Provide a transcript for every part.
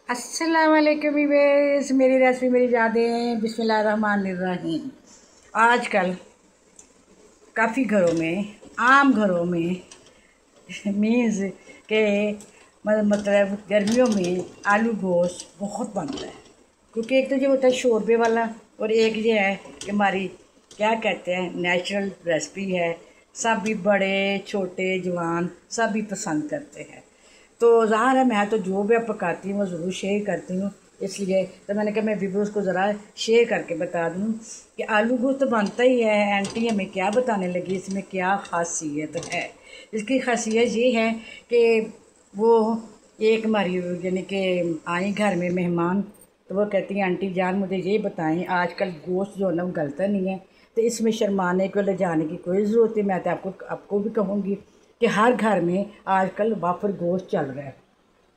अस्सलाम वालेकुम वीवर्स, मेरी रेसिपी मेरी यादें बिस्मिल्लाहिर्रहमानिर्रहीम। आजकल काफ़ी घरों में, आम घरों में मीन्स के मतलब गर्मियों में आलू गोश्त बहुत बनता है। क्योंकि एक तो ये होता है शोरबे वाला, और एक ये है कि हमारी क्या कहते हैं नेचुरल रेसिपी है। सब भी बड़े छोटे जवान सब भी पसंद करते हैं। तो ज़ाहिर है मैं तो जो भी अब पकाती हूँ वो ज़रूर शेयर करती हूँ। इसलिए तो मैंने कहा मैं व्यूअर्स को ज़रा शेयर करके बता दूँ कि आलू गोश्त तो बनता ही है। आंटी हमें क्या बताने लगी, इसमें क्या ख़ासियत है। इसकी खासियत ये है कि वो एक हमारी यानी कि आई घर में मेहमान, तो वो कहती हैं आंटी जान मुझे ये बताएं आजकल गोश्त जो है ना वो गलता नहीं है, तो इसमें शर्माने को ले जाने की कोई ज़रूरत है। मैं तो आपको भी कहूँगी कि हर घर में आजकल वाफर गोश्त चल रहा है।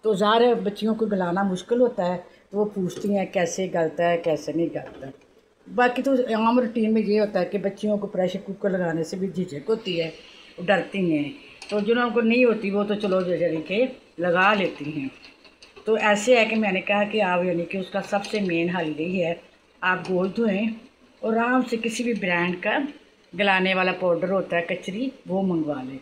तो ज़ाहिर बच्चियों को गलाना मुश्किल होता है, तो वो पूछती हैं कैसे गलता है कैसे नहीं गलता। बाकी तो आम रूटीन में ये होता है कि बच्चियों को प्रेशर कुकर लगाने से भी झिझक होती है, वो डरती हैं। तो जिनको नहीं होती वो तो चलो यानी कि लगा लेती हैं। तो ऐसे है कि मैंने कहा कि आप यानी कि उसका सबसे मेन हल यही है, आप गोश्त धोएँ और आराम से किसी भी ब्रांड का गलाने वाला पाउडर होता है कचरी, वो मंगवा लें।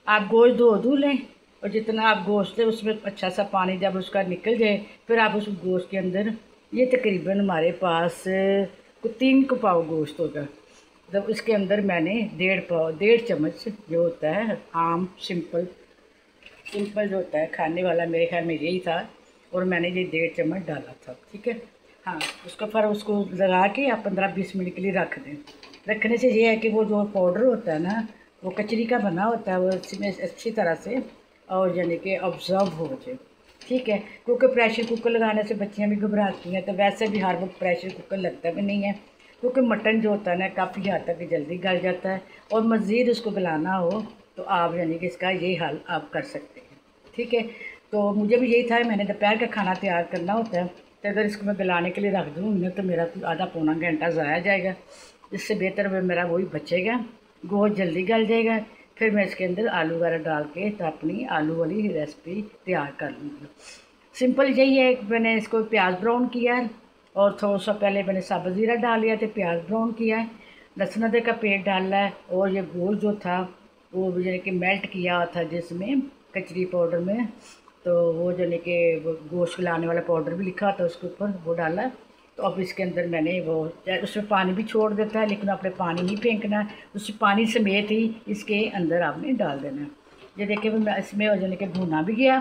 आप गोश्त धो लें, और जितना आप गोश्त है उसमें अच्छा सा पानी जब उसका निकल जाए, फिर आप उस गोश्त के अंदर ये तकरीबन हमारे पास 3 पाव गोश्त होगा। जब इसके अंदर मैंने 1.5 चम्मच जो होता है आम सिंपल सिंपल जो होता है खाने वाला, मेरे ख्याल में यही था, और मैंने ये 1.5 चम्मच डाला था। ठीक है, हाँ। उसका फिर उसको लगा के आप 15-20 मिनट के लिए रख दें। रखने से ये है कि वो जो पाउडर होता है ना वो कचरी का बना होता है, वो इसमें अच्छी तरह से और यानी कि ऑब्ज़र्व हो जाए। ठीक है, क्योंकि प्रेशर कुकर लगाने से बच्चियाँ भी घबराती हैं, तो वैसे भी हर वक्त प्रेशर कुकर लगता भी नहीं है, क्योंकि मटन जो होता है ना काफ़ी हद तक जल्दी गल जाता है, और मज़ीद उसको गलाना हो तो आप यानी कि इसका ये हल आप कर सकते हैं। ठीक है, तो मुझे भी यही था, मैंने दोपहर का खाना तैयार करना होता है, तो अगर इसको मैं गलाने के लिए रख दूँ तो मेरा आधा पौना घंटा ज़ाया जाएगा। इससे बेहतर मेरा वही बचेगा, गोश्त जल्दी गल जाएगा। फिर मैं इसके अंदर आलू वगैरह डाल के तो अपनी आलू वाली रेसिपी तैयार कर लूँगी। सिंपल यही है, मैंने इसको प्याज ब्राउन किया है, और थोड़ा सा पहले मैंने साबुत ज़ीरा डाल लिया तो प्याज ब्राउन किया है, लहसुन अदरक का पेस्ट डाला है, और ये गोश्त जो था वो यानी कि मेल्ट किया था जिसमें कचरी पाउडर में, तो वो यानी कि गोश्त गलाने वाला पाउडर भी लिखा था उसके ऊपर, वो डाला है। तो अब इसके अंदर मैंने वो उसमें पानी भी छोड़ देता है, लेकिन आपने पानी नहीं फेंकना है, उस पानी समेत ही इसके अंदर आपने डाल देना है। ये देखिए मैं इसमें और यानी कि भुना भी गया,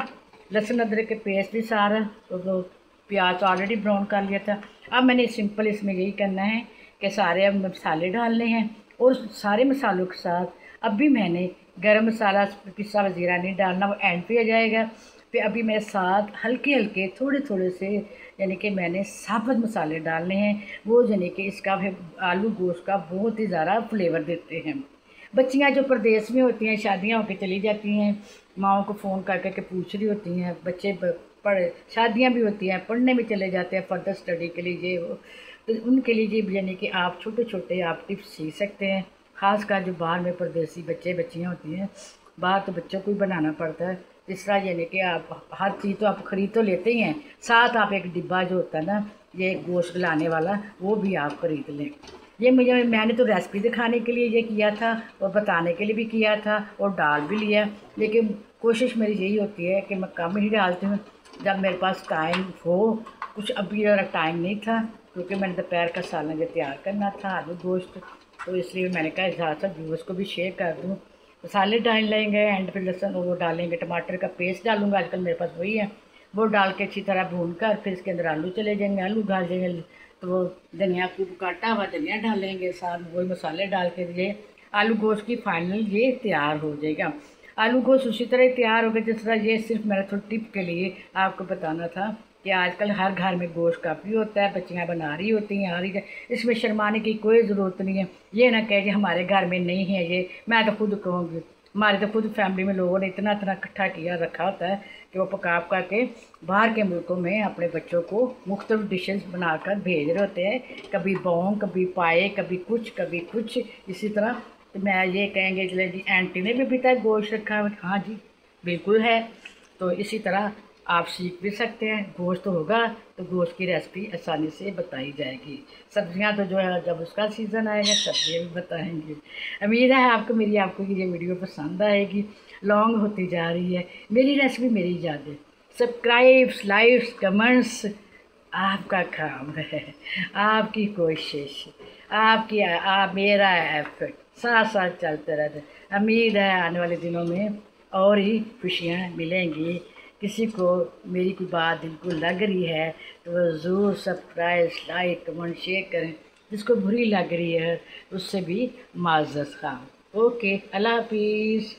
लहसुन अदरक के पेस्ट भी सारा, तो प्याज ऑलरेडी ब्राउन कर लिया था। अब मैंने सिंपल इसमें यही करना है कि सारे अब मसाले डालने हैं, और सारे मसालों के साथ अब भी मैंने गरम मसाला पिसा हुआ ज़ीरा नहीं डालना, वो एंड पे आ जाएगा। फिर अभी मेरे साथ हल्के हल्के थोड़े थोड़े से यानी कि मैंने साबुत मसाले डालने हैं, वो यानी कि इसका फिर आलू गोश्त का बहुत ही ज़्यादा फ्लेवर देते हैं। बच्चियां जो प्रदेश में होती हैं, शादियां होकर चली जाती हैं, माओ को फ़ोन कर करके पूछ रही होती हैं, बच्चे पढ़ शादियां भी होती हैं, पढ़ने में चले जाते हैं फर्दर स्टडी के लिए ये वो, तो उनके लिए यानी कि आप छोटे छोटे आप टिप्स सीख सकते हैं। ख़ासकर जो बाहर में परदेसी बच्चियाँ होती हैं, बाहर तो बच्चों को ही बनाना पड़ता है। इस तरह यानी कि आप हर चीज़ तो आप ख़रीद तो लेते ही हैं, साथ आप एक डिब्बा जो होता है ना ये गोश्त लाने वाला, वो भी आप ख़रीद लें। ये मैंने तो रेसिपी दिखाने के लिए ये किया था, और बताने के लिए भी किया था, और डाल भी लिया, लेकिन कोशिश मेरी यही होती है कि मैं कम ही डालती हूँ जब मेरे पास टाइम हो। कुछ अभी टाइम नहीं था, क्योंकि मैंने दोपहर का सालन जो तैयार करना था आलू गोश्त, तो इसलिए मैंने कहा ज़्यादातर व्यूअर्स को भी शेयर कर दूँ। मसाले डाल लेंगे, एंड फिर लहसुन वो डालेंगे, टमाटर का पेस्ट डालूँगा, आजकल मेरे पास वही है, वो डाल के अच्छी तरह भून कर फिर इसके अंदर आलू चले जाएंगे, आलू डाल देंगे, तो वो धनिया खूब काटा हुआ धनिया डालेंगे, साथ वही मसाले डाल के ये आलू गोश्त की फाइनल ये तैयार हो जाएगा। आलू गोश्त उसी तरह तैयार हो गया जिस तरह, ये सिर्फ मेरा थोड़ा टिप के लिए आपको बताना था कि आजकल हर घर में गोश्त काफ़ी होता है, बच्चियाँ बना रही होती हैं, आ रही है, इसमें शर्माने की कोई ज़रूरत नहीं है। ये ना कहे कि हमारे घर में नहीं है ये, मैं तो खुद कहूँगी हमारे तो खुद फैमिली में लोगों ने इतना इतना इकट्ठा किया रखा होता है कि वो पका पका के बाहर के मुल्कों में अपने बच्चों को मुख्तलिफ डिशेस बनाकर भेज रहे होते हैं, कभी बौंग कभी पाए कभी कुछ इसी तरह। तो मैं ये कहेंगे चले जी आंटी ने भी अभी तक गोश्त रखा है, हाँ जी बिल्कुल है। तो इसी तरह आप सीख भी सकते हैं। गोश्त होगा तो गोश्त की रेसिपी आसानी से बताई जाएगी। सब्जियां तो जो है जब उसका सीज़न आएगा सब्जियां भी बताएंगे। उम्मीद है आपको ये वीडियो पसंद आएगी। लॉन्ग होती जा रही है। मेरी रेसिपी मेरी यादें, सब्सक्राइब्स, लाइक्स, कमेंट्स आपका काम है, आपकी कोशिश, आपकी आप मेरा एफर्ट साथ साथ चलते रहते। उम्मीद है आने वाले दिनों में और ही खुशियाँ मिलेंगी। किसी को मेरी कोई बात दिल को लग रही है तो वह ज़रूर सब्सक्राइब, लाइक, कमेंट, शेयर करें। जिसको बुरी लग रही है उससे भी माज़रत ख़्वाह। ओके, अल्लाह हाफिज़।